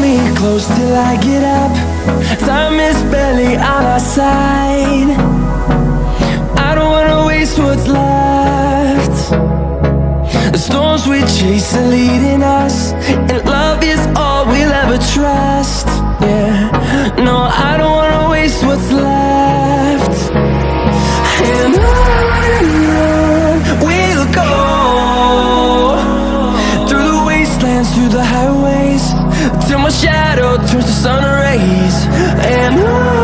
me close till I get up. Time is barely on our side. I don't wanna waste what's left. The storms we chase are leading us, and love is all we'll ever trust. Yeah, no, I don't wanna waste what's left. And on we'll go, through the wastelands, through the highways, till my shadow turns to sun rays. And on